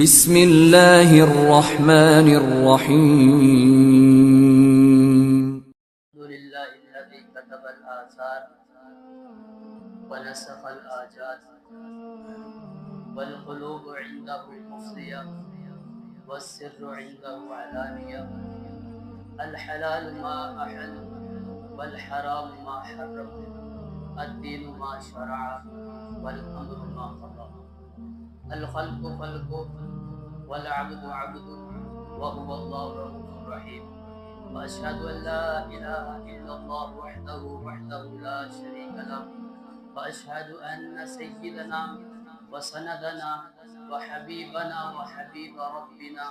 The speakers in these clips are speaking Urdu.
بسم اللہ الرحمن الرحیم. الحمدللہ الذی كتب الآثار ونسخ الآجال والقلوب عنده مفضیہ والسر عنده علانیہ الحلال ما أحل والحرام ما حرم الدین ما شرع والأمر ما قضى الخلق خلق والعبد عبد وهو الله الرؤوف الرحيم وأشهد أن لا إله إلا الله وحده لا شريك له وأشهد أن سيدنا وسندنا وحبيبنا وحبيب ربنا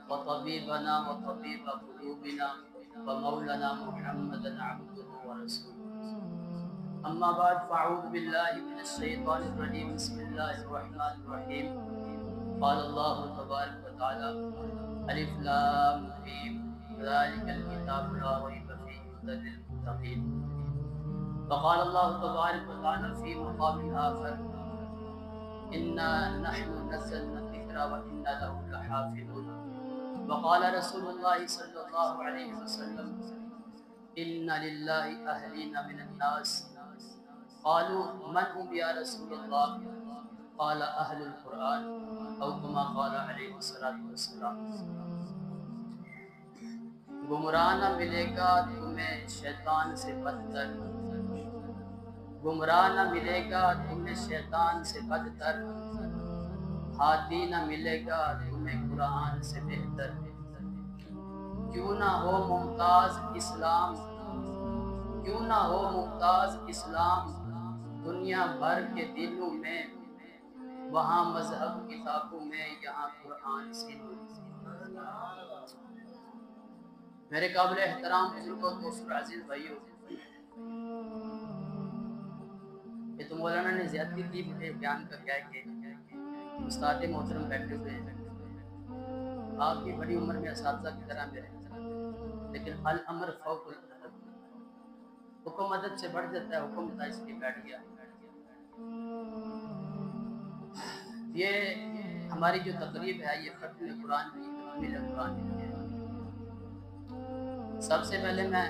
وطبيبنا وطبيب قلوبنا ومولانا محمدا عبده ورسوله. أما بعد فأعوذ بالله من الشيطان الرجيم. بسم الله الرحمن الرحيم. قال الله تبارك وتعالى ألف لام ميم ذلك الكتاب لا ريب فيه هدى للمتقين. وقال الله تبارك وتعالى في مقام آخر إنا نحن نزلنا الذكر وإنا له لحافظون. وقال رسول الله صلى الله عليه وسلم إن لله أهلين من الناس. قالوا من هم يا رسول الله؟ قال أهل القرآن أو كما قال عليه الصلاة والسلام. گمراہ نہ ملے گا تمہیں شیطان سے بدتر، گمراہ نہ ملے گا تمہیں شیطان سے بدتر، ہادی نہ ملے گا تمہیں قرآن سے بہتر. کیوں نہ ہو ممتاز اسلام، کیوں نہ ہو ممتاز اسلام دنیا بھر کے دلوں میں، وہاں مذہب کتابوں میں یہاں قرآن سینوں. میرے قابل احترام بزرگوں، دوستوں، عزیز بھائیوں، یہ تو مولانا نے زیادتی کی مجھے بیان کر کہہ کے. استاد محترم بیٹھے ہوئے ہیں، آپ بھی بڑی عمر میں اساتذہ کی طرح میرے، لیکن الامر فوق العدد، حکم عدد سے بڑھ جاتا ہے. حکم تھا اس لیے بیٹھ گیا. یہ ہماری جو تقریب ہے یہ ختم قرآن کی، تکمیل قرآن کی ہے. سب سے پہلے میں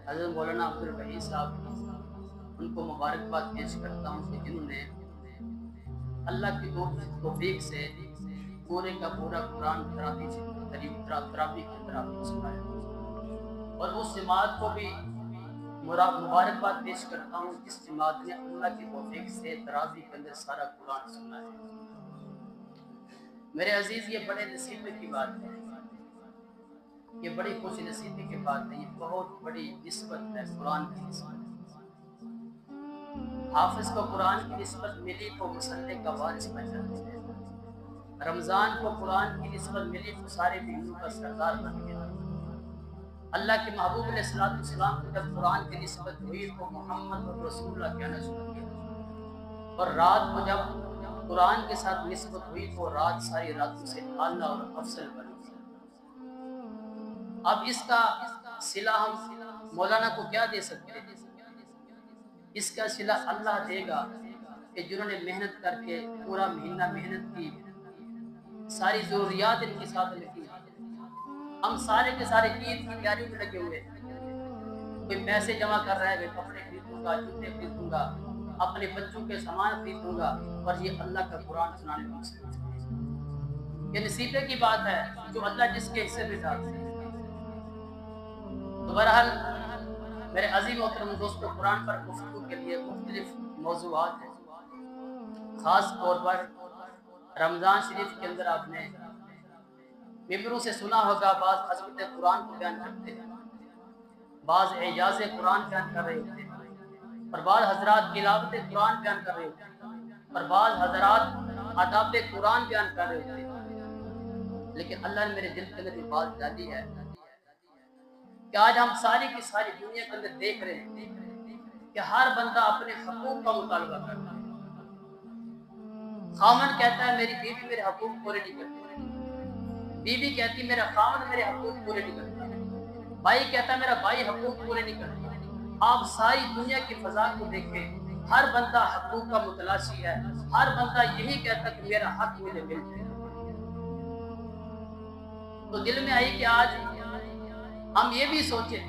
حضرت مولانا عبد الوحید صاحب ان کو مبارکباد پیش کرتا ہوں کہ جنہوں نے اللہ کی توفیق سے پورے کا پورا قرآن تراویح کی طرح سنایا. اور اس جماعت کو بھی مبارکباد پیش کرتا ہوں جس جماعت نے اللہ کی توفیق سے تراویح کے اندر سارا قرآن سنا ہے. میرے عزیز، یہ بڑے نصیبے کی بات ہے، یہ بڑی خوش نصیبی کی بات ہے، یہ بہت بڑی نسبت ہے قرآن کی نسبت. حافظ کو قرآن کی نسبت ملی تو مصلی کا وارث بن جاتے ہیں. رمضان کو قرآن کی نسبت ملی تو سارے مہینوں کا سردار بن گیا. اللہ کے محبوب علیہ السلام کو جب قرآن کی نسبت ہوئی تو محمد رسول اللہ کہنا شروع کیا. اور رات کو جب قرآن کے ساتھ نسبت ہوئی تو رات ساری راتوں سے اعلیٰ اور افضل بن گئی. اب اس کا صلہ ہم مولانا کو کیا دے سکتے ہیں؟ اس کا صلہ اللہ دے گا کہ جنہوں نے محنت کر کے پورا مہینہ محنت کی، ساری ضروریات ان کے ساتھ لکھی. ہم سارے کے سارے عید کی تیاری میں لگے ہوئے، کوئی پیسے جمع کر رہا ہے، کوئی کپڑے خریدوں گا، جوتے خریدوں گا، اپنے بچوں کے سامان خریدوں گا، اور یہ اللہ کا قرآن سنانے میں مصروف ہے. یہ نصیبے کی بات ہے جو اللہ جس کے حصے میں ڈالتے ہیں. تو بہرحال میرے عزیز محترم دوستوں، قرآن پر گفتگو کے لیے مختلف موضوعات ہیں. خاص طور پر رمضان شریف کے اندر آپ نے ممبروں سے سنا ہوگا بعض عظمت قرآن کو بیان کرتے ہیں، بعض اعجاز قرآن بیان کر رہے ہوتے ہیں، اور بعض حضرات تلاوت قرآن بیان کر رہے ہوتے ہیں، اور بعض حضرات آداب قرآن بیان کر رہے ہوتے ہیں. لیکن اللہ نے میرے دل کے اندر یہ بات ڈالی ہے کہ آج ہم ساری کی ساری دنیا کے اندر دیکھ رہے ہیں کہ ہر بندہ اپنے حقوق کا مطالبہ کرتا ہے. خامن کہتا ہے میری بیوی میرے حقوق پورے نہیں کرتی، بیوی کہتی میرا خامن میرے حقوق پورے نہیں کرتا، بھائی کہتا ہے میرا بھائی حقوق پورے نہیں کرتا. آپ ساری دنیا کی فضا کو دیکھیں، ہر بندہ حقوق کا متلاشی ہے، ہر بندہ یہی کہتا کہ میرا حق مجھے مل جائے. تو دل میں آئی کہ آج ہم یہ بھی سوچیں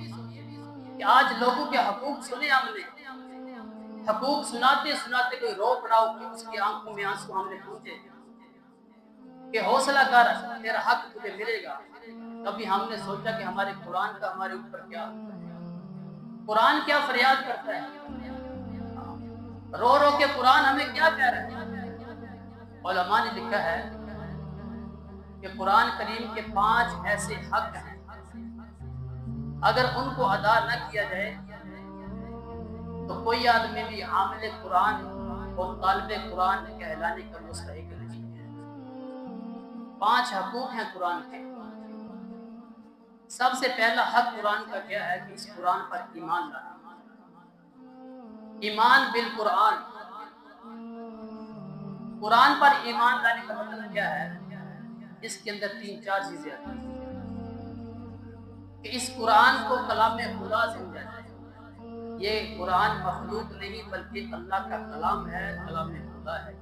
کہ آج لوگوں کے حقوق سنے ہم نے، حقوق سناتے سناتے کوئی رو پڑا ہو کہ اس کی آنکھوں میں آنسو ہم نے پوچھے کہ حوصلہ کر، تیرا حق تجھے ملے گا۔ کبھی ہم نے سوچا کہ ہمارے قرآن کا ہمارے اوپر کیا، قرآن کیا فریاد کرتا ہے، رو رو کے قرآن ہمیں کیا کہہ رہا ہے؟ علماء نے لکھا ہے کہ قرآن کریم کے 5 ایسے حق ہیں، اگر ان کو ادا نہ کیا جائے تو کوئی آدمی بھی عامل قرآن اور طالب قرآن کہلانے کا مستحق نہیں ہے۔ 5 حقوق ہیں قرآن کے۔ سب سے پہلا حق قرآن کا کیا ہے کہ اس قرآن پر ایمان لانا۔ ایمان بالقرآن، قرآن پر ایمان لانے کا مطلب کیا ہے؟ اس کے اندر 3-4 چیزیں آتی ہیں کہ اس قرآن کو کلام خدا سمجھا جائے، یہ قرآن مخلوق نہیں بلکہ اللہ کا کلام ہے، کلام خدا ہے۔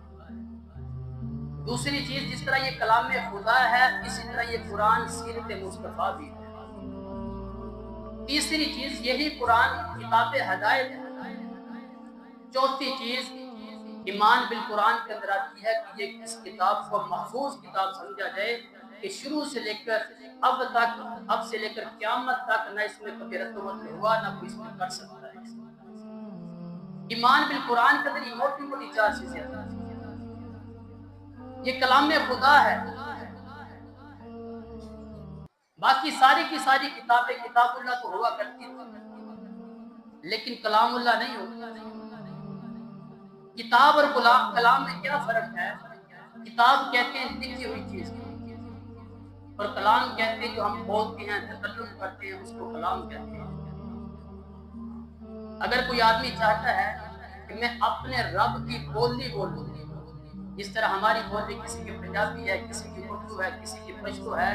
دوسری چیز، جس طرح یہ کلام خدا ہے اسی طرح یہ قرآن سیرت مصطفیٰ بھی ہے۔ تیسری چیز، یہی قرآن کتاب ہدایت ہے۔ چوتھی چیز ایمان بالقرآن کے اندر آتی ہے کہ یہ اس کتاب کو محفوظ کتاب سمجھا جائے کہ شروع سے لے کر اب سے لے کر قیامت تک نہ اس میں کبھی رد و بدل ہوا، نہ کوئی اس میں کر سکتا ہے۔ ایمان بالقرآن کے اندر یہ موٹی موٹی 4 چیزیں آتی ہیں۔ یہ کلام خدا ہے، باقی ساری کی ساری کتابیں کتاب اللہ تو ہوا کرتی تھی لیکن کلام اللہ نہیں ہوتی۔ کتاب اور کلام میں کیا فرق ہے؟ کتاب کہتے ہیں لکھی ہوئی چیز اور کلام کہتے ہیں جو ہم بولتے ہیں، تکلم کرتے ہیں، اس کو کلام کہتے ہیں۔ اگر کوئی آدمی چاہتا ہے کہ میں اپنے رب کی بولی بولوں، جس طرح ہماری بولی کسی کی پنجابی ہے، کسی کی اردو ہے، کسی کی پشتو ہے،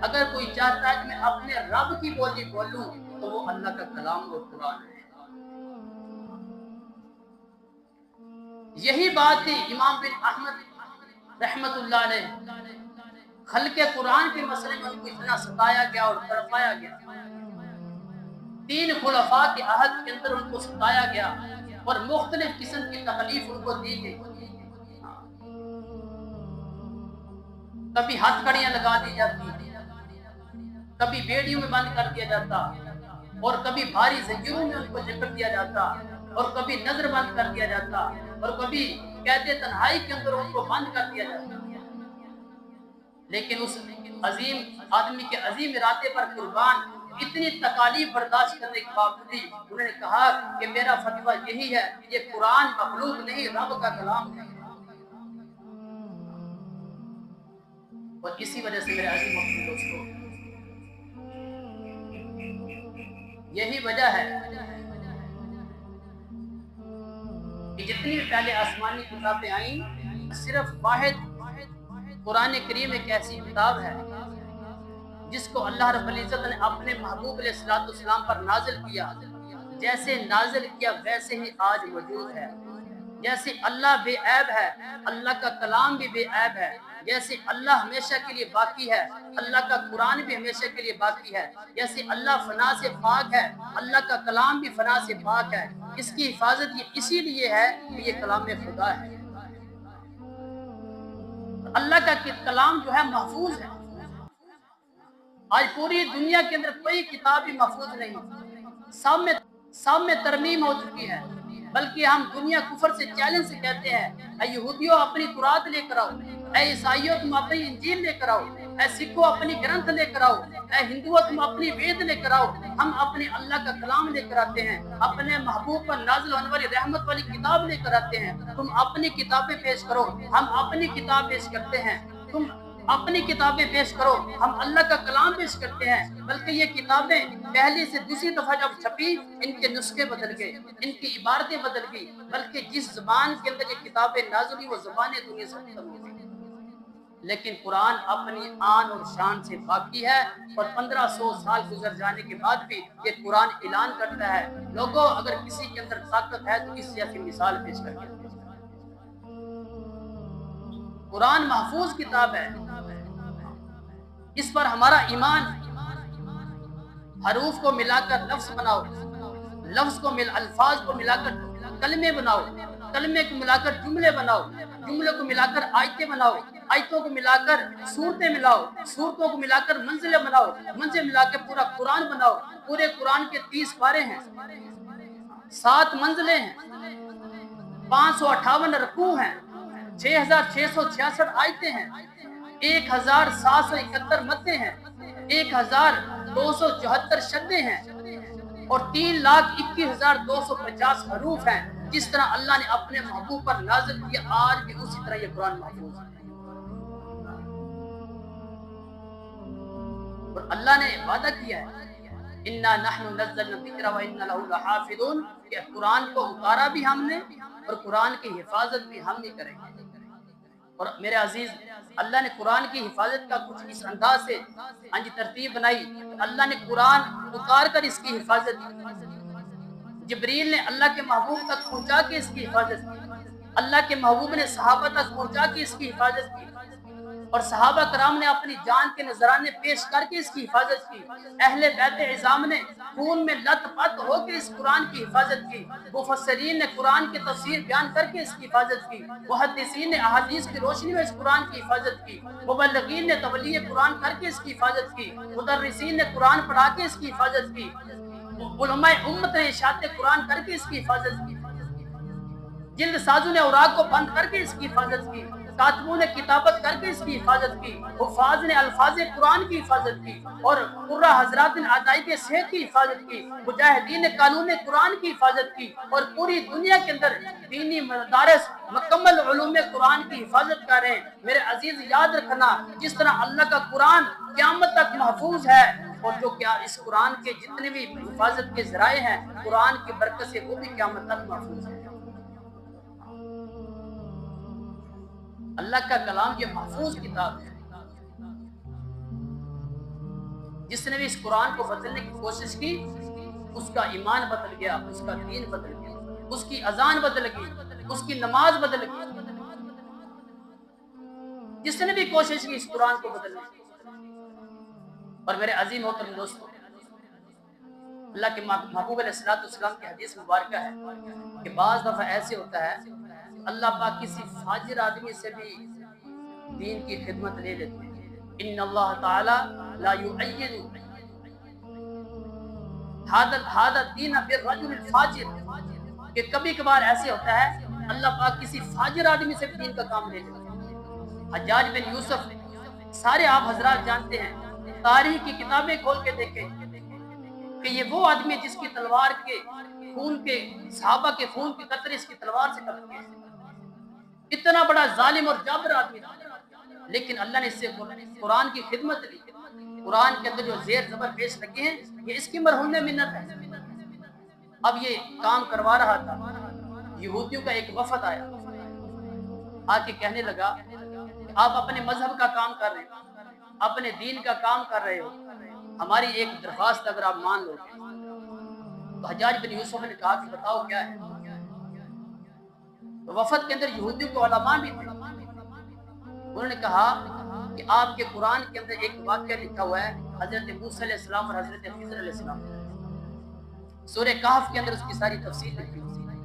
اگر کوئی چاہتا ہے کہ میں اپنے رب کی بولی بولوں تو وہ اللہ کا کلام اور قرآن ہے۔ یہی بات تھی امام بن احمد رحمت اللہ علیہ، خلق قرآن کے مسئلے میں ان کو اتنا ستایا گیا اور تڑپایا گیا، 3 خلفاء کے عہد کے اندر ان کو ستایا گیا اور مختلف قسم کی تکلیف ان کو دی گئی۔ کبھی ہاتھ کڑیاں لگا دی جاتی، کبھی بیڑیوں میں بند کر دیا جاتا، اور کبھی بھاری زنجیروں میں ان کو لپٹ دیا جاتا، اور کبھی نظر بند کر دیا جاتا، اور کبھی قید تنہائی کے اندر ان کو بند کر دیا جاتا۔ لیکن اس عظیم آدمی کے عظیم ارادے پر قربان اتنی تکالیف برداشت کرنے کے باوجود انہوں نے کہا کہ میرا فتویٰ یہی ہے، یہ قرآن مخلوق نہیں رب کا کلام ہے۔ اور اسی وجہ سے میرے عظیم محترم دوستوں، یہی وجہ ہے کہ جتنی پہلے آسمانی کتابیں آئیں، صرف واحد قرآن کریم ایک ایسی کتاب ہے جس کو اللہ رب العزت نے اپنے محبوب علیہ السلام پر نازل کیا، جیسے نازل کیا ویسے ہی آج موجود ہے۔ جیسے اللہ بے عیب ہے، اللہ کا کلام بھی بے عیب ہے۔ جیسے اللہ ہمیشہ کے لیے باقی ہے، اللہ کا قرآن بھی ہمیشہ کے لیے باقی ہے۔ جیسے اللہ فنا سے پاک ہے، اللہ کا کلام بھی فنا سے پاک ہے۔ اس کی حفاظت یہ اسی لیے ہے کہ یہ کلام خدا ہے، اللہ کا کلام جو ہے محفوظ ہے۔ آج پوری دنیا کے اندر کوئی کتاب بھی محفوظ نہیں، سب میں ترمیم ہو چکی ہے، بلکہ ہم دنیا کفر سے چیلنج سے کہتے ہیں، اے یہودیوں اپنی تورات لے کر آؤ، اے عیسائیوں تم اپنی انجیل لے کر آؤ، اے سکھوں اپنی گرنتھ لے کر آؤ، اے ہندوؤں تم اپنی وید لے کر آؤ۔ ہم اپنے اللہ کا کلام لے کر آتے ہیں، اپنے محبوب پر نازل ہونے والی رحمت والی کتاب لے کر آتے ہیں۔ تم اپنی کتابیں پیش کرو، ہم اپنی کتاب پیش کرتے ہیں۔ تم اپنی کتابیں پیش کرو، ہم اللہ کا کلام پیش کرتے ہیں۔ بلکہ یہ کتابیں پہلی سے دوسری دفعہ جب چھپی، ان کے نسخے بدل گئے، ان کی عبارتیں بدل گئی، بلکہ جس زبان کے اندر یہ کتابیں نازل ہوئی وہ زبانیں دنیا سے ختم ہو گئی۔ لیکن قرآن اپنی آن اور شان سے باقی ہے، اور 1500 سال گزر جانے کے بعد بھی یہ قرآن اعلان کرتا ہے، لوگوں اگر کسی کے اندر طاقت ہے تو اس جیسی مثال پیش کر کے قرآن محفوظ کتاب ہے۔ اس پر ہمارا ایمان، حروف کو ملا کر لفظ بناؤ، لفظ کو الفاظ کو ملا کر کلمے بناؤ، کلمے کو ملا کر جملے بناؤ، جملے کو ملا کر آیتیں بناؤ، آیتوں کو ملا کر صورتیں ملاؤ، صورتوں کو ملا کر منزلیں بناؤ، منزل ملا کے پورا قرآن بناؤ۔ پورے قرآن کے 30 پارے ہیں، 7 منزلیں ہیں، 558 رکوع ہیں، 6666 آیتیں ہیں، 1771 مدیں ہیں، 1274 شدیں ہیں، اور 3,21,250 حروف ہیں۔ جس طرح اللہ نے اپنے محبوب پر نازل کیا، آج بھی اسی طرح یہ قرآن محفوظ ہے۔ اور اللہ نے وعدہ کیا ہے، اِنَّا نَحْنُ نَزَّلْنَا الذِّكْرَ وَإِنَّا لَهُ لَحَافِظُونَ، کہ قرآن کو اتارا بھی ہم نے اور قرآن کی حفاظت بھی ہم ہی کریں گے۔ اور میرے عزیز، اللہ نے قرآن کی حفاظت کا کچھ اس انداز سے ترتیب بنائی۔ اللہ نے قرآن اتار کر اس کی حفاظت کی، جبریل نے اللہ کے محبوب تک پہنچا کے اس کی حفاظت کی، اللہ کے محبوب نے صحابہ تک پہنچا کے اس کی حفاظت کی، اور صحابہ کرام نے اپنی جان کے نذرانے پیش کر کے اس کی حفاظت کی، اہل بیت عظام نے خون میں لت پت ہو کے اس قرآن کی حفاظت کی، مفسرین نے قرآن کی تفسیر بیان کر کے اس کی حفاظت کی، محدثین نے احادیث کی روشنی میں اس قرآن کی حفاظت کی، مبلغین نے تبلیغ قرآن کر کے اس کی حفاظت کی، مدرسین نے قرآن پڑھا کے اس کی حفاظت کی، علماء امت نے اشاعت قرآن کر کے اس کی حفاظت کی، جلد سازوں نے اوراق کو بند کر کے اس کی حفاظت کی، کاتبوں نے کتابت کر کے اس کی حفاظت کی، حفاظ نے الفاظ قرآن کی حفاظت کی، اور قرہ حضرات نے ادائی کے صحت کی حفاظت کی، مجاہدین نے قانون قرآن کی حفاظت کی، اور پوری دنیا کے اندر دینی مدارس مکمل علوم قرآن کی حفاظت کر رہے ہیں۔ میرے عزیز، یاد رکھنا، جس طرح اللہ کا قرآن قیامت تک محفوظ ہے، اور جو کیا اس قرآن کے جتنے بھی حفاظت کے ذرائع ہیں، قرآن کی برکت سے وہ بھی قیامت تک محفوظ ہے۔ اللہ کا کلام یہ محفوظ کتاب ہے۔ جس نے بھی اس قرآن کو بدلنے کی کوشش کی، اس کا ایمان بدل گیا، اس کا دین بدل گیا، اس کی اذان بدل گئی، اس کی نماز بدل گئی۔ جس نے بھی کوشش کی اس قرآن کو بدلنے کی۔ اور میرے عظیم محترم دوستو، اللہ کے محبوب علیہ السلام کی حدیث مبارکہ ہے کہ بعض دفعہ ایسے ہوتا ہے اللہ پاک کسی فاجر آدمی سے بھی دین کی خدمت لے لیتے ہیں۔ ان اللہ تعالی لا یؤید هذا الدین بالرجل الفاجر، کہ کبھی کبھار ایسے ہوتا ہے اللہ پاک کسی فاجر آدمی سے بھی دین کا کام لے لیتے ہیں۔ حجاج بن یوسف، سارے آپ حضرات جانتے ہیں، تاریخ کی کتابیں کھول کے دیکھیں کہ یہ وہ آدمی جس کی تلوار کے خون کے صحابہ کے خون کے قطرے اس کی تلوار سے ٹپکے ہیں، اتنا بڑا ظالم اور جابر آدمی تھا، لیکن اللہ نے اس سے قرآن کی خدمت لی۔ قرآن کے اندر جو زیر زبر پیش لگے ہیں، یہ اس کی مرہون منت ہے۔ اب یہ کام کروا رہا تھا، یہودیوں کا ایک وفد آیا، آ کے کہنے لگا کہ آپ اپنے مذہب کا کام کر رہے ہیں، اپنے دین کا کام کر رہے ہو، ہماری ایک درخواست اگر آپ مان لو۔ تو حجاج بن یوسف نے کہا کہ بتاؤ کیا ہے۔ تو وفد کے اندر یہودیوں کے علماء بھی تھے، انہوں نے کہا کہ آپ کے قرآن کے اندر ایک واقعہ لکھا ہوا ہے حضرت موسیٰ علیہ السلام اور حضرت خضر علیہ السلام، سورہ کہف کے اندر اس کی ساری تفصیل لکھی ہوئی۔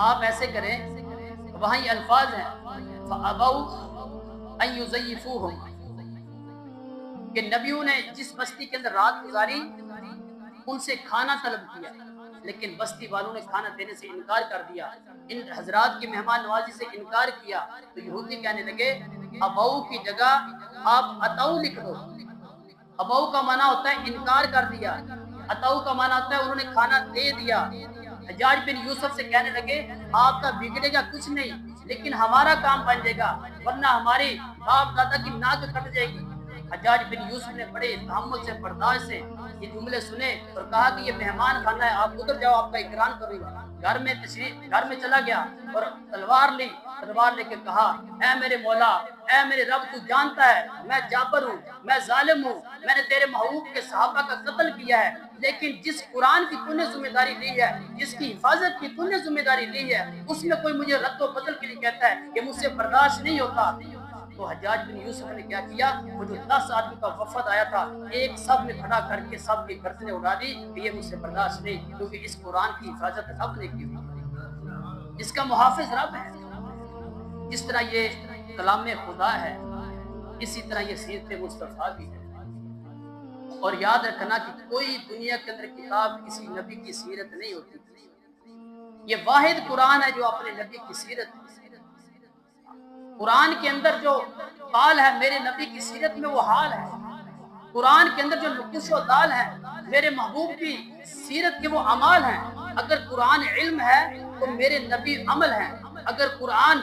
آپ ایسے کریں، وہاں یہ الفاظ ہیں فَأَبَوْا أَن يُزَيِّفُوهُمْ، کہ نبیوں نے جس بستی کے اندر رات گزاری ان سے کھانا طلب کیا، لیکن بستی والوں نے کھانا دینے سے انکار کر دیا، ان حضرات کی مہمان نوازی سے انکار کیا۔ تو یہودی کہنے لگے ابو کی جگہ آپ اتو لکھ دو۔ ابو کا معنی ہوتا ہے انکار کر دیا، اتو کا معنی ہوتا ہے انہوں نے کھانا دے دیا۔ حجاج بن یوسف سے کہنے لگے آپ کا بگڑے گا کچھ نہیں، لیکن ہمارا کام بن جائے گا، ورنہ ہماری باپ دادا کی ناک کٹ جائے گی۔ حجاج بن یوسف نے بڑے تحمل سے برداشت سے یہ جملے سنے اور کہا کہ یہ مہمان خانہ ہے، آپ ادھر جاؤ، آپ کا اکرام کروں گا۔ گھر میں چلا گیا اور تلوار لی، تلوار لے کے کہا اے میرے مولا، اے میرے رب، تو جانتا ہے میں جابر ہوں، میں ظالم ہوں، میں نے تیرے محبوب کے صحابہ کا قتل کیا ہے، لیکن جس قرآن کی تو نے ذمہ داری لی ہے، جس کی حفاظت کی تو نے ذمہ داری لی ہے، اس میں کوئی مجھے رد و بدل کے لیے کہتا ہے، یہ مجھ سے برداشت نہیں ہوتا۔ تو تو حجاج بن یوسف نے کیا کیا، وہ جو 10 آدمی کا وفد آیا تھا ایک سب میں کھڑا کر کے سب کی گردنیں اڑا دی کہ یہ مجھ سے برداشت نہیں، کیونکہ اس قرآن کی حفاظت رب نے کی ہوئی، اس کا محافظ رب ہے۔ جس طرح یہ کلام خدا ہے اسی طرح یہ سیرت مصطفیٰ بھی ہے۔ اور یاد رکھنا کہ کوئی دنیا کے اندر کتاب کسی نبی کی سیرت نہیں ہوتی، یہ واحد قرآن ہے جو اپنے نبی کی سیرت ہے۔ قرآن کے اندر جو حال ہے میرے نبی کی سیرت میں وہ حال ہے، قرآن کے اندر جو نقش و دال ہے میرے محبوب کی سیرت کے وہ اعمال ہیں۔ اگر قرآن علم ہے تو میرے نبی عمل ہیں، اگر قرآن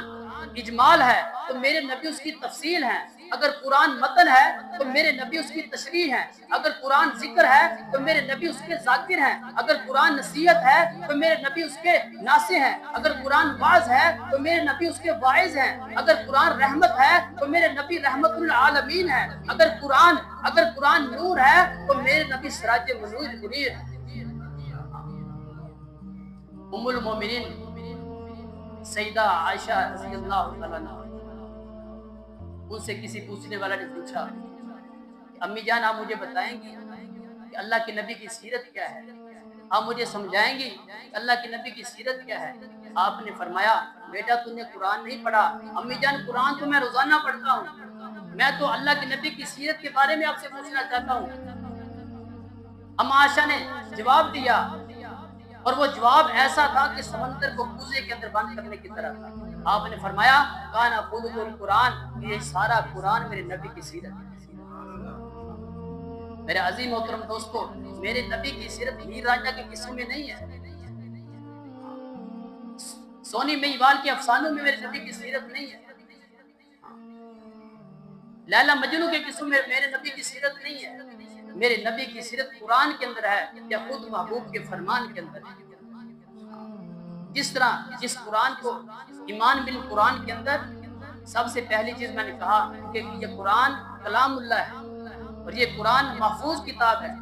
اجمال ہے تو میرے نبی اس کی تفصیل ہیں، اگر قرآن متن ہے تو میرے نبی اس کی تشریح ہیں، اگر قرآن ذکر ہے تو میرے نبی اس کے ذاکر ہیں، اگر قرآن نصیحت ہے تو میرے نبی اس کے ناصح ہیں، اگر قرآن واعظ ہے تو میرے نبی اس کے واعظ ہیں، اگر قرآن رحمت ہے تو میرے نبی رحمت للعالمین ہیں، اگر قرآن نور ہے تو میرے نبی سراج منیر۔ ام المومنین سیدہ عائشہ رضی اللہ تعالیٰ عنہ، ان سے کسی پوچھنے والا نے پوچھا امی جان آپ مجھے بتائیں گی کہ اللہ کے نبی کی سیرت کیا ہے، آپ مجھے سمجھائیں گی کہ اللہ کے نبی کی سیرت کیا ہے؟ آپ نے فرمایا بیٹا تم نے قرآن نہیں پڑھا؟ امی جان قرآن تو میں روزانہ پڑھتا ہوں، میں تو اللہ کے نبی کی سیرت کے بارے میں آپ سے پوچھنا چاہتا ہوں۔ اما عائشہ نے جواب دیا اور وہ جواب ایسا تھا کہ سمندر کو کوزے کے اندر بند کرنے کی طرح تھا۔ آپ نے فرمایا کانا خلق القرآن، یہ سارا قرآن میرے نبی کی سیرت ہے۔ میرے عظیم محترم دوستو، میرے نبی کی سیرت ہیر رانجھا کے قصوں میں نہیں ہے، سونی مہیوال کے افسانوں میں میرے نبی کی سیرت نہیں ہے، لیلا مجنو کے قصوں میں میرے نبی کی سیرت نہیں ہے۔ میرے نبی کی سیرت قرآن کے اندر ہے یا خود محبوب کے فرمان کے اندر ہے۔ جس قرآن کو ایمان بالقرآن کے اندر سب سے پہلی چیز میں نے کہا کہ یہ قرآن کلام اللہ ہے اور یہ قرآن محفوظ کتاب ہے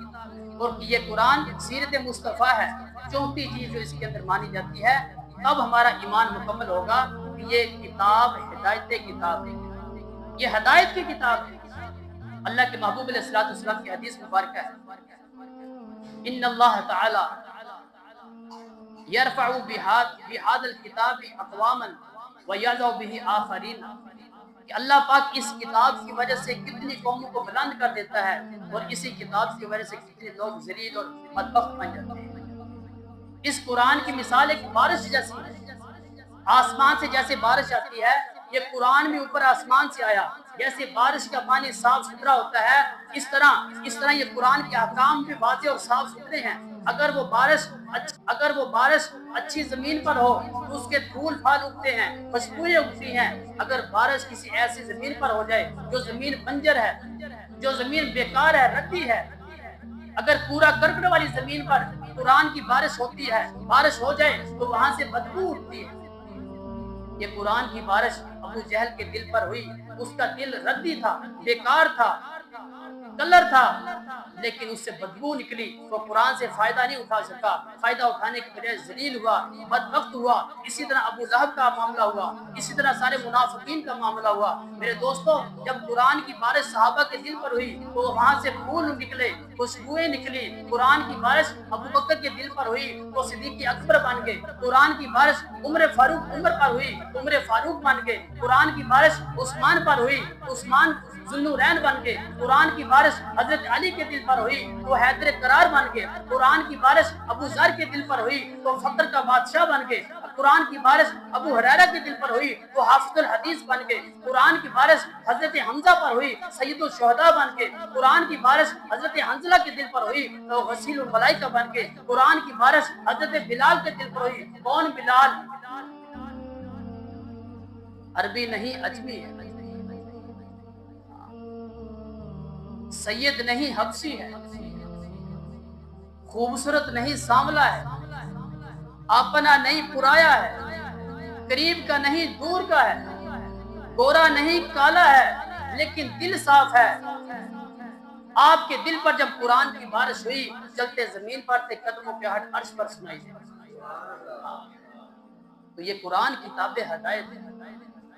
اور یہ قرآن سیرت مصطفیٰ ہے۔ چوتھی چیز جو اس کے اندر مانی جاتی ہے تب ہمارا ایمان مکمل ہوگا کہ یہ کتاب ہدایت کتاب ہے، یہ ہدایت کی کتاب ہے۔ اللہ کے محبوب علیہ السلام کی حدیث مبارکہ ہے ان اللہ تعالی یرفع بهذا الكتاب اقواما ویضع به آخرین، کہ اللہ پاک اس کتاب کی وجہ سے کتنی قوموں کو بلند کر دیتا ہے اور اسی کتاب کی وجہ سے کتنے لوگ ذلیل اور بدبخت بن جاتے ہیں۔ اس قرآن کی مثال ایک بارش جیسی ہے، آسمان سے جیسے بارش آتی ہے، یہ قرآن بھی اوپر آسمان سے آیا، جیسے بارش کا پانی صاف ستھرا ہوتا ہے اس طرح یہ قرآن کے احکام بھی واضح اور صاف ستھرے ہیں۔ اگر وہ بارش اچھی زمین پر ہو تو اس کے پھول پھال اگتے ہیں، خوشبوئیں اگتی ہیں۔ اگر بارش کسی ایسی زمین پر ہو جائے جو زمین بنجر ہے، جو زمین بیکار ہے، ردی ہے، اگر پورا کرکٹ والی زمین پر قرآن کی بارش ہوتی ہے، بارش ہو جائے تو وہاں سے بدبو اٹھتی ہے۔ یہ قرآن کی بارش ابو جہل کے دل پر ہوئی، اس کا دل ردی تھا، بیکار تھا، کلر تھا، لیکن اس سے بدبو نکلی تو قرآن سے فائدہ نہیں اٹھا سکا، فائدہ اٹھانے کے بجائے ذلیل ہوا، بدبخت ہوا۔ اسی طرح ابو لہب کا معاملہ ہوا، اسی طرح سارے منافقین کا معاملہ ہوا۔ میرے دوستو، جب قرآن کی بارش صحابہ کے دل پر ہوئی تو وہاں سے پھول نکلے، خوشبوئیں نکلی۔ قرآن کی بارش ابو بکر کے دل پر ہوئی تو صدیق اکبر بن گئے، قرآن کی بارش عمر پر ہوئی، عمر فاروق بن گئے، قرآن کی بارش عثمان پر ہوئی، عثمان ذوالنورین بن گئے، قرآن کی بارش حضرت علی کے دل پر ہوئی تو حیدر قرار بن گئے، قرآن کی بارش ابو ذر کے دل پر ہوئی تو فقر کا بادشاہ بن گئے، قرآن کی بارش ابو ہریرہ کے دل پر ہوئی تو حافظ الحدیث بن گئے، قرآن کی بارش حضرت حمزہ پر ہوئی سید الشہداء بن گئے، قرآن کی بارش حضرت حنظلہ کے دل پر ہوئی تو غسیل الملائکہ بن گئے، قرآن کی بارش حضرت بلال کے دل پر ہوئی۔ کون بلال؟ عربی نہیں اجمی ہے، سید نہیں حبشی ہے، خوبصورت نہیں سانولا ہے، اپنا نہیں پرایا ہے، قریب کا نہیں دور کا ہے، گورا نہیں کالا ہے، لیکن دل صاف ہے۔ آپ کے دل پر جب قرآن کی بارش ہوئی، چلتے زمین پر تھے، قدموں کے ہٹ عرش پر سنائی دی۔ تو یہ قرآن کتاب ہدایت ہے۔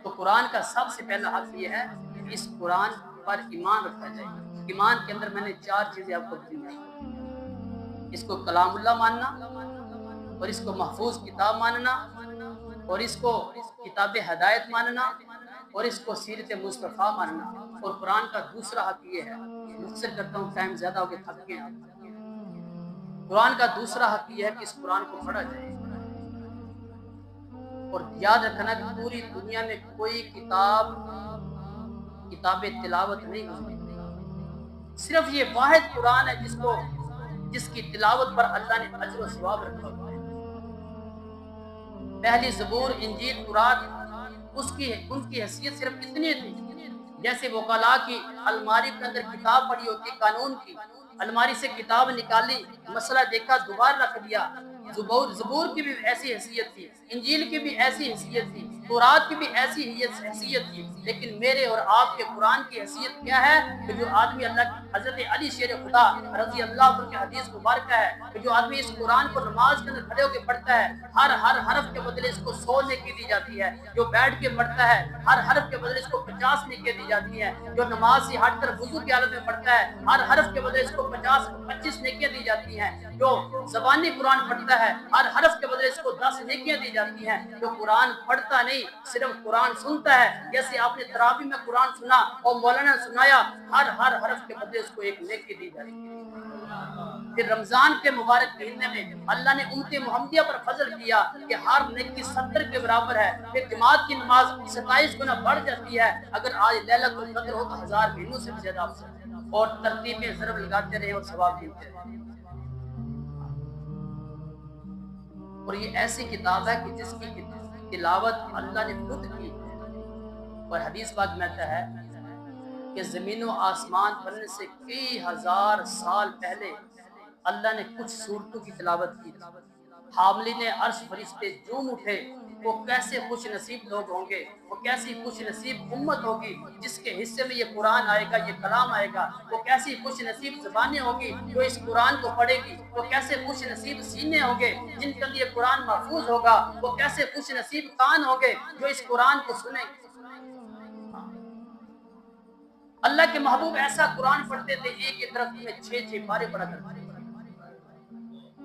تو قرآن کا سب سے پہلا حق یہ ہے کہ اس قرآن پر ایمان رکھا جائے. ایمان کے اندر میں نے 4 چیزیں آپ کو بتائی. اس کو کلام اللہ ماننا، اور اس کو محفوظ کتاب ماننا، اور اس کو کتاب ہدایت ماننا، اور اس کو سیرت مصطفیٰ ماننا. اور قرآن کا دوسرا حق یہ ہے، مختصر کرتا ہوں ٹائم زیادہ ہو گیا، تھک گئے آپ. قرآن کا دوسرا حق یہ ہے کہ اس قرآن کو پڑھا جائے. اور یاد رکھنا کہ پوری دنیا میں کوئی کتاب تلاوت نہیں ہوتی، صرف یہ واحد قرآن ہے جس کی تلاوت پر اللہ نے اجر و ثواب رکھا ہوا ہے. پہلی زبور، انجیل، تورات ان کی حیثیت صرف اتنی تھی جیسے وکلاء کی الماری کے اندر کتاب پڑی ہوتی، قانون کی. الماری سے کتاب نکالی، مسئلہ دیکھا، دوبارہ رکھ دیا. زبور کی بھی ایسی حیثیت تھی، انجیل کی بھی ایسی حیثیت تھی، تورات کی بھی ایسی حیثیت تھی. لیکن میرے اور آپ کے قرآن کی حیثیت کیا ہے کہ جو آدمی اللہ کی حضرت علی شیر خدا رضی اللہ عنہ کی حدیث مبارکہ ہے کہ جو آدمی اس قرآن کو نماز کے اندر کھڑے ہو کے پڑھتا ہے، ہر حرف کے بدلے اس کو 100 نیکی دی جاتی ہے. جو بیٹھ کے پڑھتا ہے ہر حرف کے بدلے اس کو 50 نیکی دی جاتی ہے. جو نماز سے ہٹ کر وضو کی حالت میں پڑھتا ہے ہر حرف کے بدلے اس کو 25 نیکیاں دی جاتی ہیں. جو زبانی قرآن پڑھتا ہے ہر حرف کے بدلے اس کو 10 نیکیاں دی جاتی ہیں. جو قرآن پڑھتا نہیں صرف قرآن سنتا ہے، جیسے آپ نے تراویح میں قرآن سنا اور مولانا نے سنایا، ہر حرف کے بدلے اس کو ایک نیکی دی جاتی ہے. پھر رمضان کے مبارک مہینے میں اللہ نے امت محمدیہ پر فضل کیا کہ ہر نیکی 70 کے برابر ہے. پھر جماعت کی نماز 27 گنا بڑھ جاتی ہے. اگر آج لیلۃ القدر ہو تو 1000 مہینوں سے بھی زیادہ افضل ہے. اور ترتیب میں ضرب لگاتے رہے اور ثواب ملتے رہے. اور یہ ایسی کتاب ہے کہ جس کی تلاوت اللہ نے خود کی ہے. اور حدیث پاک میں آتا ہے کہ زمین و آسمان بننے سے کئی ہزار سال پہلے اللہ نے کچھ سورتوں کی تلاوت کی. حاملین عرش فرشتے جھوم اٹھے. وہ کیسے خوش نصیب لوگ ہوں گے، وہ کیسی خوش نصیب امت ہوگی جس کے حصے میں یہ قرآن آئے گا، یہ کلام آئے گا. وہ کیسی خوش نصیب زبانیں ہوگی جو اس قرآن کو پڑھے گی. وہ کیسے خوش نصیب سینے ہوں گے جن کے لیے قرآن محفوظ ہوگا. وہ کیسے خوش نصیب کان ہوں گے جو اس قرآن کو سنیں گے. اللہ کے محبوب ایسا قرآن پڑھتے تھے ایک درخت میں 6 پارے پڑھا کرتے تھے.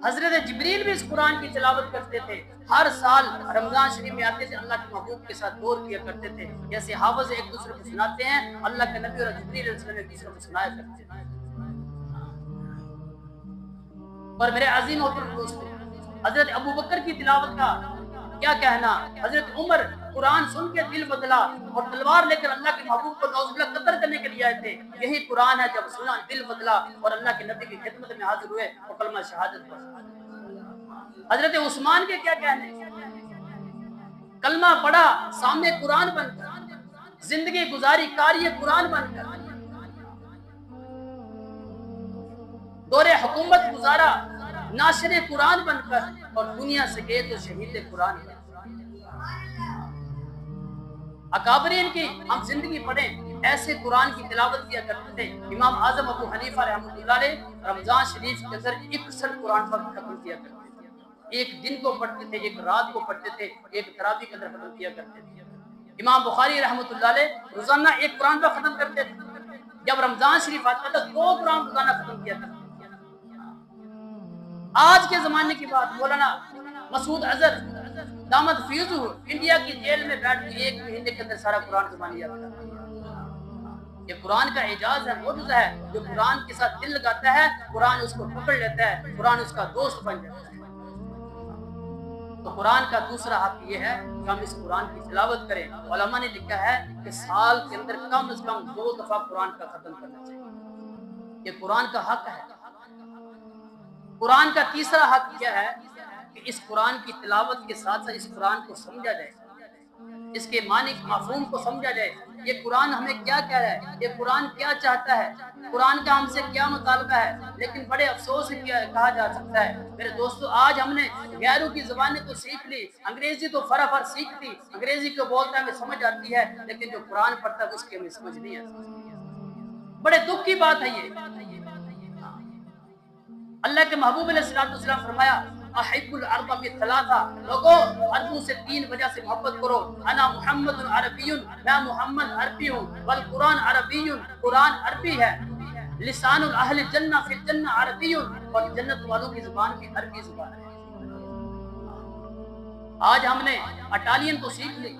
حضرت جبریل بھی اس قرآن کی تلاوت کرتے تھے. ہر سال رمضان شریف میں آتے تھے، اللہ کے محبوب کے ساتھ دور کیا کرتے تھے. جیسے حافظ ایک دوسرے کو سناتے ہیں، اللہ کے نبی اور جبریل علیہ السلام ایک دوسرے کو سنایا کرتے تھے. اور میرے عظیم محترم دوستو، حضرت ابوبکر کی تلاوت کا کیا کہنا. حضرت عمر قرآن سن کے دل بدلا اور تلوار لے کر اللہ کے محبوب کو نعوذ باللہ قتل کرنے کے لیے آئے تھے. یہی قرآن ہے، جب سنا دل بدلا اور اللہ کے نبی کی خدمت میں حاضر ہوئے اور کلمہ شہادت پڑھا. حضرت عثمان کے کیا کہنے، کلمہ پڑھا سامنے قرآن بن کر، زندگی گزاری کاری قرآن بن کر، دور حکومت گزارا ناشر قرآن بن کر، اور دنیا سے گئے تو شہید قرآن بن کر. اکابرین کی ہم زندگی پڑھیں، ایسے قرآن کی تلاوت کیا کرتے تھے. امام اعظم ابو حنیفہ رحمۃ اللہ علیہ رمضان شریف کے اندر 61 قرآن پر ختم کیا کرتے تھے. ایک دن کو پڑھتے تھے، ایک رات کو پڑھتے تھے، ایک تراویح کے اندر ختم کیا کرتے تھے. امام بخاری رحمۃ اللہ علیہ روزانہ ایک قرآن پر ختم کرتے تھے. جب رمضان شریف آتا تھا 2 قرآن روزانہ ختم کیا کرتے تھے. آج کے زمانے کی بات، مولانا مسعود اظہر دامت فیضو انڈیا کی جیل میں بیٹھ کے 1 مہینے کے اندر سارا قرآن زبانی یاد کرتا ہے. یہ قرآن کا اعجاز ہے، معجزہ ہے. جو قرآن کے ساتھ دل لگاتا ہے قرآن اس کو پکڑ لیتا ہے، قرآن اس کا دوست بن جاتا ہے. تو قرآن کا دوسرا حق یہ ہے کہ ہم اس قرآن کی تلاوت کریں. علماء نے لکھا ہے کہ سال کے اندر کم از کم 2 دفعہ قرآن کا ختم کرنا چاہیے. یہ قرآن کا حق ہے. قرآن کا تیسرا حق کیا ہے کہ اس قرآن کی تلاوت کے ساتھ ساتھ اس قرآن کو سمجھا جائے، اس کے معنی مفہوم کو سمجھا جائے. یہ قرآن ہمیں کیا کہہ رہا ہے، یہ قرآن کیا چاہتا ہے، قرآن کا ہم سے کیا مطالبہ ہے. لیکن بڑے افسوس سے کہا جا سکتا ہے میرے دوستو، آج ہم نے غیروں کی زبانیں تو سیکھ لی، انگریزی تو فر سیکھ لی، انگریزی کو بولتا ہے ہمیں سمجھ آتی ہے، لیکن جو قرآن پڑھتا ہے اس کی ہمیں سمجھ نہیں آتی. بڑے دکھ کی بات ہے یہ. اللہ کے محبوب علیہ السلام فرمایا احب العرب بثلاثہ، لوگوں عربوں سے 3 وجہ سے محبت کرو، انا محمد عربی، میں محمد عربی ہوں، والقرآن عربی، قرآن عربی ہے، لسان اہل جنہ فی الجنہ عربی، اور جنت والوں کی زبان بھی عربی زبان ہے۔ آج ہم نے اٹالین تو سیکھ لی،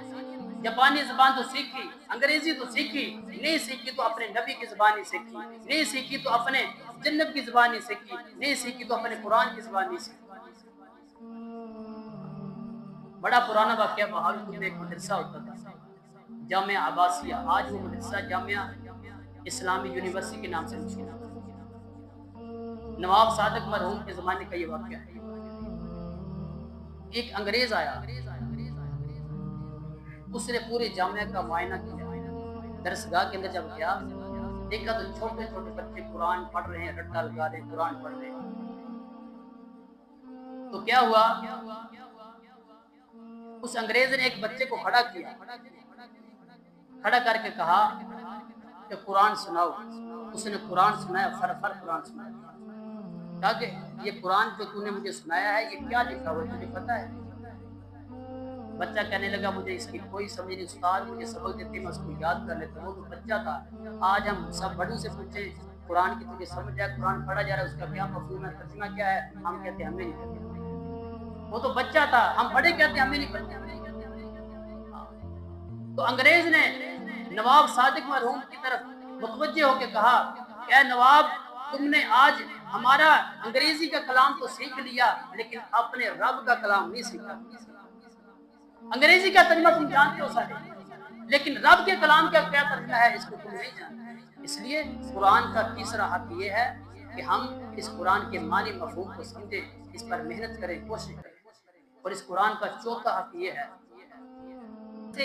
جاپانی زبان تو سیکھی، انگریزی تو سیکھی، نہیں سیکھی تو اپنے نبی کی زبان ہی سیکھی، نہیں سیکھی تو اپنے جنت کی زبان ہی سیکھی، نہیں سیکھی تو اپنے قرآن کی زبان ہی سیکھی۔ بڑا پرانا واقعہ، بہاولپور میں ایک مدرسہ ہوتا تھا، جامعہ عباسیہ، آج وہ مدرسہ جامعہ اسلامی یونیورسٹی کے نام سے مشہور ہے۔ نواب صادق مرحوم کے زمانے کا یہ واقعہ ہے۔ ایک انگریز آیا، اس نے پورے جامعہ کا معائنہ کیا، درسگاہ کے اندر جب گیا دیکھا تو چھوٹے چھوٹے بچے قرآن پڑھ رہے ہیں، رٹا لگا رہے ہیں، قرآن پڑھ رہے ہیں۔ تو کیا ہوا، اس انگریز نے ایک بچے کو کھڑا کیا، کھڑا کر کے کہا کہ قرآن سناؤ۔ اس نے قرآن سنایا، فر قرآن سنایا، کہا کہ یہ قرآن جو تو نے مجھے سنایا ہے یہ کیا لکھا ہوا ہے، تجھے پتہ ہے؟ بچہ کہنے لگا مجھے اس کی کوئی سمجھ نہیں، استاد مجھے سبق دیتے میں اس کو یاد کر لیتا ہوں۔ وہ تو بچہ تھا، آج ہم سب بڑوں سے پوچھیں قرآن کی تجھے سمجھ ہے، قرآن پڑھا جا رہا ہے، اس کا کیا مفہوم ہے، ترجمہ کیا ہے، ہم کہتے ہیں ہمیں نہیں پتہ۔ وہ تو بچہ تھا، ہم بڑے کہتے ہیں ہمیں نہیں پتہ۔ تو انگریز نے نواب صادق مرحوم کی طرف متوجہ ہو کے کہا اے نواب، تم نے آج ہمارا انگریزی کا کلام تو سیکھ لیا لیکن اپنے رب کا کلام نہیں سیکھا۔ انگریزی کا ترجمہ تم جانتے ہو سارے، لیکن رب کے کلام کا کیا ترجمہ ہے اس کو تم نہیں جانتے۔ اس لیے قرآن کا تیسرا حق یہ ہے کہ ہم اس قرآن کے معنی مفہوم کو سمجھیں، اس پر محنت کریں، کوشش کریں۔ اور اس قرآن کا چوتھا حق یہ ہے،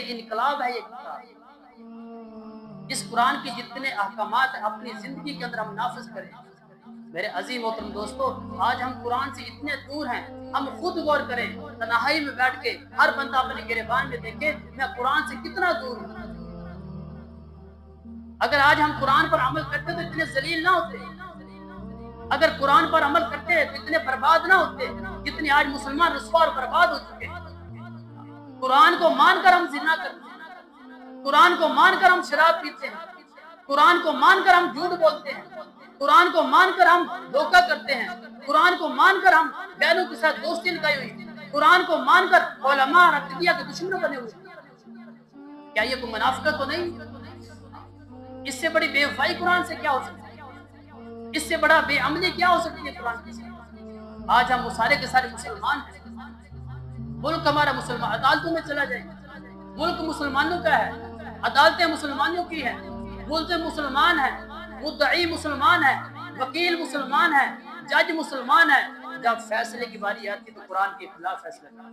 انقلاب ہے یہ کتاب، اس قرآن کے جتنے احکامات اپنی زندگی کے اندر ہم نافذ کریں۔ میرے عزیز محترم دوستو، آج ہم قرآن سے اتنے دور ہیں، ہم خود غور کریں، تنہائی میں بیٹھ کے ہر بندہ اپنے گریبان میں دیکھے میں قرآن سے کتنا دور ہوں۔ اگر آج ہم قرآن پر عمل کرتے تو اتنے ذلیل نہ ہوتے، اگر قرآن پر عمل کرتے تو اتنے برباد نہ ہوتے جتنے آج مسلمان رسوا اور برباد ہو چکے ہیں۔ قرآن کو مان کر ہم زنا کرتے ہیں، قرآن کو مان کر ہم شراب پیتے ہیں، قرآن کو مان کر ہم جھوٹ بولتے ہیں، قرآن کو مان کر ہم دھوکہ کرتے ہیں، قرآن کو مان کر ہم بیلوں کے ساتھ دوستی لگائی ہوئی، قرآن کو مان کر علماء اور عقیدیہ کے دشمن بنے ہوئے۔ کیا یہ کوئی منافقت تو نہیں؟ اس سے بڑی بے وفائی قرآن سے کیا ہو سکتی ہے؟ اس سے بڑا بے عملی کیا ہو سکتی ہے قرآن کی سے؟ آج ہم وہ سارے کے سارے مسلمان ہیں، ملک ہمارا مسلمان، عدالتوں میں چلا جائے، ملک مسلمانوں کا ہے، عدالتیں مسلمانوں کی ہیں، ملزم مسلمان ہیں، مدعی مسلمان ہے، وکیل مسلمان ہے، جج مسلمان ہے، جب فیصلے کی باری آتی تو قرآن کے خلاف فیصلہ کرتا ہے۔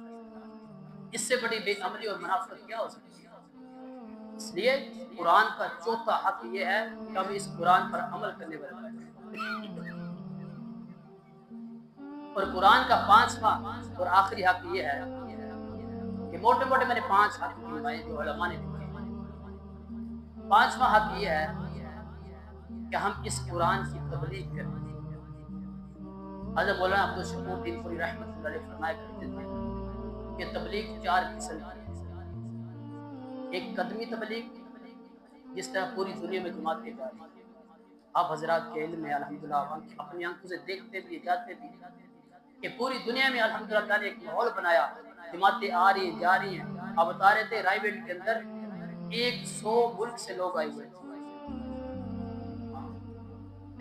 اس سے بڑی بے عملی اور منافقت کیا ہو سکتی ہے؟ اس لیے قرآن کا چوتھا حق یہ ہے کہ ہم اس قرآن پر عمل کرنے والے ہیں۔ اور قرآن کا 5واں اور آخری حق یہ ہے کہ موٹے موٹے میں نے 5 حق گنوائے جو علماء نے لکھے۔ 5واں حق یہ ہے کہ ہم اس قرآن کی تبلیغ کریں۔ حضرت مولانا عبدالشکور دین پوری رحمۃ اللہ علیہ فرمایا کرتے تھے کہ تبلیغ 4 قسم کی ہے۔ ایک قدمی تبلیغ، جس طرح پوری دنیا میں جماعتیں جا رہی ہیں، آپ حضرات کے علم میں الحمدللہ اپنی آنکھوں سے دیکھتے بھی جاتے بھی کہ پوری دنیا میں الحمدللہ اللہ نے ایک ماحول بنایا، جماعتیں آ رہی ہیں، جا رہی ہیں۔ آپ بتا رہے تھے رائے گڑھ کے اندر 100 ملک سے لوگ آئے ہوئے تھے،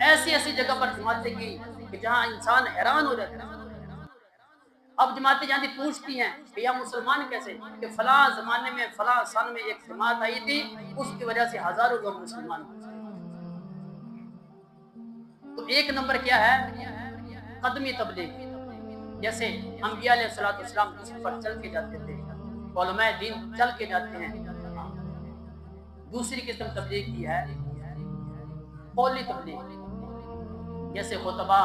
ایسی ایسی جگہ پر جماعتیں کی کہ جہاں انسان حیران ہو جاتا ہے۔ اب جماعتیں جاتی پوچھتی ہیں کہ یہ مسلمان کیسے، کہ فلاں زمانے میں فلاں سن میں ایک جماعت آئی تھی، اس کی وجہ سے ہزاروں لوگ مسلمان ہوئے۔ تو ایک نمبر کیا ہے؟ قدمی تبلیغ، جیسے انبیاء علیہ الصلوۃ والسلام اس پر چل کے جاتے تھے، علماء دین چل کے جاتے ہیں۔ دوسری قسم تبلیغ کی ہے قولی تبلیغ، جیسے خطبہ،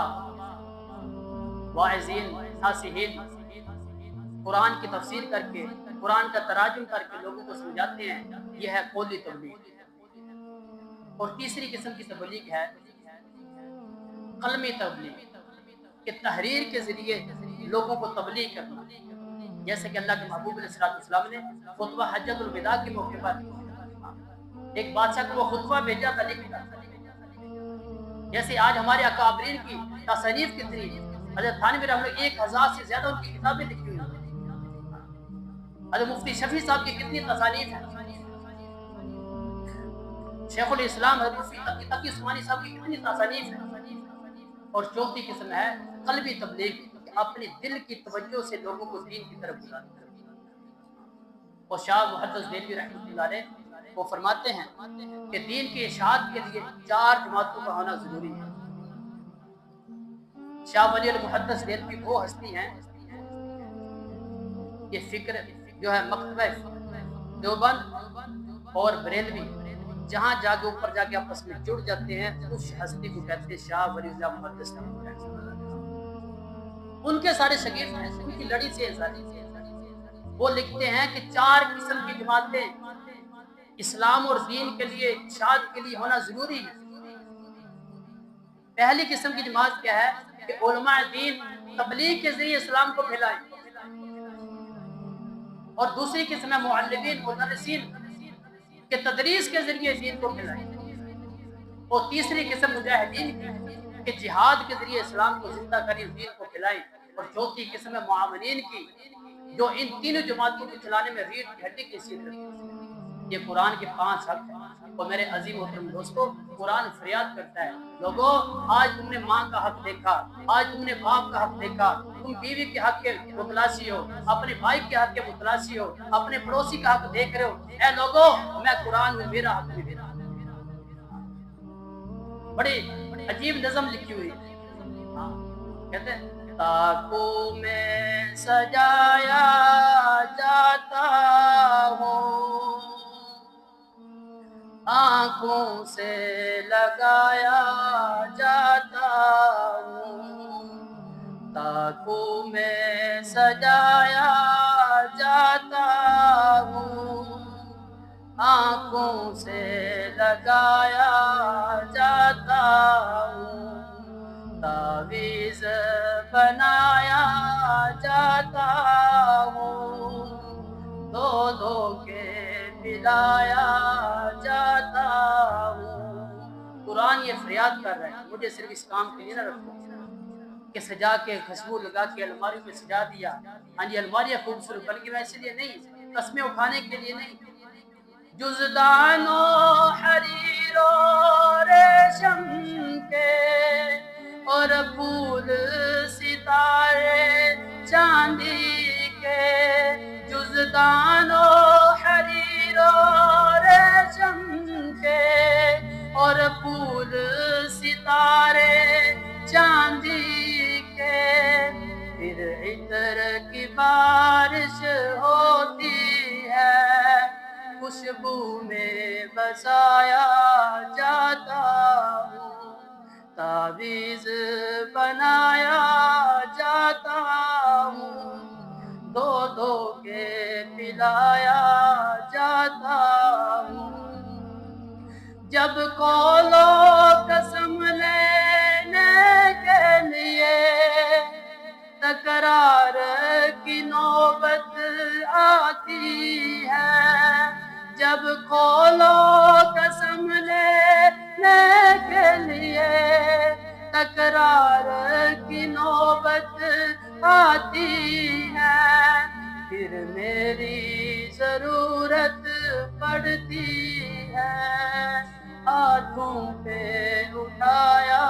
واعظین، ناصحین قرآن کی تفسیر کر کے، قرآن کا تراجم کر کے لوگوں کو سمجھاتے ہیں، یہ ہے قولی تبلیغ۔ اور تیسری قسم کی تبلیغ ہے قلمی تبلیغ، کہ تحریر کے ذریعے لوگوں کو تبلیغ کرنا، جیسے کہ اللہ کے محبوب علیہ السلام نے خطبہ حجۃ الوداع کے موقع پر ایک بادشاہ کو وہ خطبہ بھیجا تھا لکھا، جیسے آج ہمارے اکابرین کی تصانیف کتنی، حضرت تھانوی رحمۃ اللہ 1000 سے زیادہ ان کی کتابیں لکھی ہوئی ہیں، حضرت مفتی شفیع صاحب کی کتنی تصانیف ہیں، شیخ الاسلام حضرت مفتی تقی عثمانی صاحب کی کتنی تصانیف ہیں۔ اور چوتھی قسم ہے قلبی تبلیغ، اپنے دل کی توجہ سے لوگوں کو دین کی طرف بلانا۔ اور شاہ محدث دہلوی رحمۃ اللہ علیہ وہ فرماتے ہیں کہ دین کی اشاعت کے لیے 4 جماعتوں کا ہونا ضروری ہے۔ شاہ ولی المحدث دہلوی وہ ہستی ہیں، یہ فکر جو ہے مکتبہ دیوبند اور بریلوی جہاں جا کے اوپر جا کے آپس میں جڑ جاتے ہیں، اس ہستی کو کہتے ہیں شاہ ولی اللہ محدث دہلوی۔ ان کے سارے شاگرد ہیں، ان کی لڑی سے وہ لکھتے ہیں کہ 4 قسم کی جماعتیں اسلام اور دین کے لیے اشاعت کے لیے ہونا ضروری ہے۔ پہلی قسم کی جماعت کیا ہے کہ علماء دین تبلیغ کے ذریعے اسلام کو پھیلائیں، اور دوسری قسم ہے معلمین مدرسین کہ تدریس کے ذریعے دین کو پھیلائیں، اور تیسری قسم مجاہدین کی کہ جہاد کے ذریعے اسلام کو زندہ کریں، دین کو پھیلائیں، اور چوتھی قسم ہے معاونین کی جو ان تینوں جماعتوں کو چلانے میں ریڑھ کی ہڈی کی حیثیت رکھتی ہے۔ یہ قرآن کے 5 حق ہیں، اور میرے عظیم محترم دوستو قرآن فریاد کرتا ہے، لوگوں آج تم نے ماں کا حق دیکھا، آج تم نے باپ کا حق دیکھا، تم بیوی کے حق کے متلاشی ہو، اپنے بھائی کے حق کے متلاشی ہو، اپنے پڑوسی کا حق دیکھ رہے ہو، اے لوگوں میں قرآن میں میرا حق بھی دیتا ہوں۔ بڑی عجیب نظم لکھی ہوئی ہے، کہتے ہیں تاکوں میں سجایا جاتا ہوں، آنکھوں سے لگایا جاتا ہوں، تاکوں میں سجایا جاتا ہوں، آنکھوں سے لگایا جاتا ہوں، تعویذ بنایا جاتا ہوں، دو دو کے پلایا جاتا ہوں۔ قرآن یہ فریاد کر رہا ہے مجھے صرف اس کام کے لیے نہ رکھو کہ سجا کے خوشبو لگا کے الماری میں سجا دیا، ہاں جی الماریاں خوبصورت، بلکہ میں اس لیے نہیں، قسمیں اٹھانے کے لیے نہیں، جزدان و حریر و ریشم کے اور پھول ستارے چاندی کے، جزدان و حریر و ریشم کے اور پھول ستارے چاندی کے، پھر عطر کی بارش ہوتی ہے، خوشبو میں بسایا جاتا ہوں، تعویذ بنایا جاتا ہوں، دو دو کے پلایا جاتا ہوں، جب قول و قسم لینے کے لیے تکرار کی نوبت آتی ہے، جب قول و قسم لینے کے لیے تکرار کی نوبت آتی ہے، پھر میری ضرورت پڑتی ہے، ہاتھوں پہ اٹھایا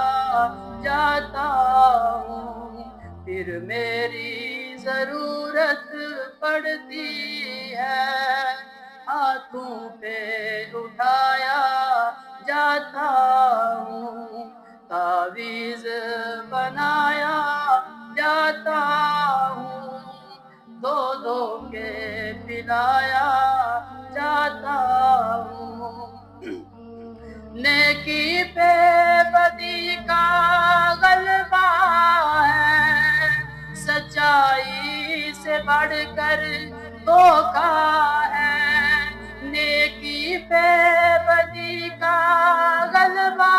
جاتا ہوں، پھر میری ضرورت پڑتی ہے، ہاتھوں پہ اٹھایا جاتا ہوں، تعویذ بنایا جاتا ہوں، دو دو کے پلایا جاتا ہوں، نیکی پہ بدی کا غلبہ ہے، سچائی سے بڑھ کر دھوکا ہے، نیکی پہ بدی کا غلبہ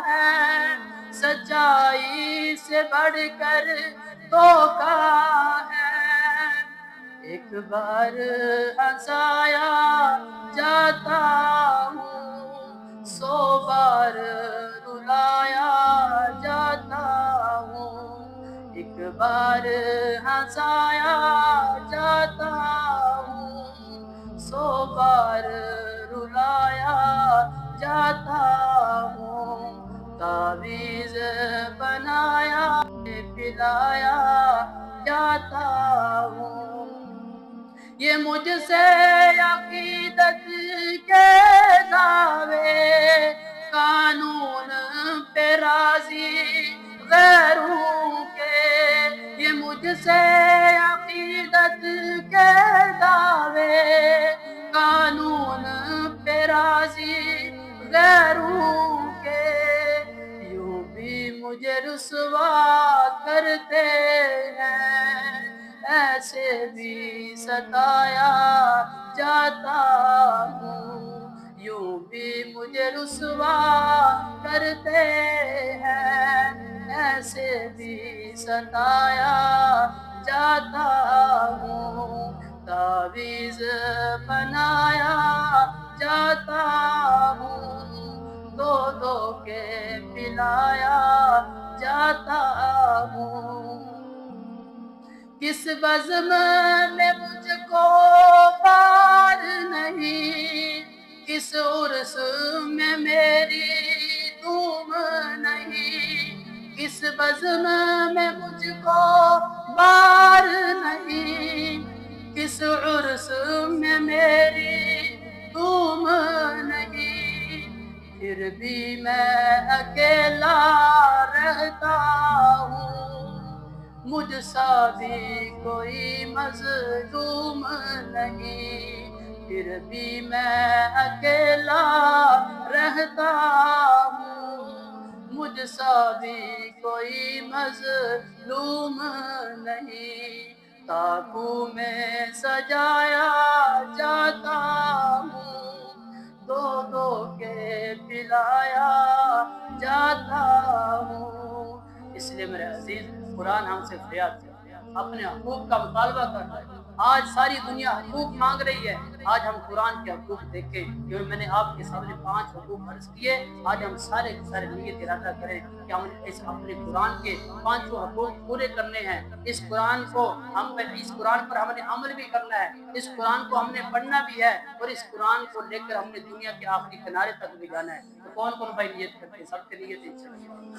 ہے، سچائی سے بڑھ کر دھوکا ہے، ایک بار ہنسایا جاتا ہوں، 100 بار رلایا جاتا ہوں، ایک بار ہنسایا جاتا ہوں، 100 بار رلایا جاتا ہوں، تعویذ بنایا پلایا جاتا ہوں، یہ مجھ سے عقیدت کے دعوے قانون پہ راضی غیروں کے، یہ مجھ سے عقیدت کے دعوے قانون پہ راضی غیروں کے، یوں بھی مجھے رسوا کرتے ہیں، ایسے بھی ستایا جاتا ہوں، یوں بھی مجھے رسوا کرتے ہیں، ایسے بھی ستایا جاتا ہوں، تعویذ بنایا جاتا ہوں، دو دو کے پلایا جاتا ہوں، کس بزم میں مجھ کو بار نہیں، کس عرس میں میری دھوم نہیں، کس بزم میں مجھ کو بار نہیں، کس عرس میں میری دھوم نہیں، پھر بھی میں اکیلا رہتا ہوں، مجھ سا بھی کوئی مظلوم نہیں، پھر بھی میں اکیلا رہتا ہوں، مجھ سا بھی کوئی مظلوم نہیں، تاکوں میں سجایا جاتا ہوں، دو دو کے پلایا جاتا ہوں، اس لیے میرے عزیز قرآن ہم سے فریاد کرتا ہے اپنے حقوق کا مطالبہ کرنا ہے۔ آج ساری دنیا حقوق مانگ رہی ہے، آج ہم قرآن کے حقوق دیکھیں، کیونکہ میں نے آپ کے سامنے 5 حقوق عرض کیے، آج ہم سارے کے سارے نیت ارادہ کریں کہ ہم اس اپنے قرآن کے 5 حقوق پورے کرنے ہیں، اس قرآن پر ہم نے عمل بھی کرنا ہے، اس قرآن کو ہم نے پڑھنا بھی ہے، اور اس قرآن کو لے کر ہم نے دنیا کے آخری کنارے تک بھی جانا ہے۔ تو کون کون بھائی نیت کرتے ہیں؟ سب کے نیت انشاءاللہ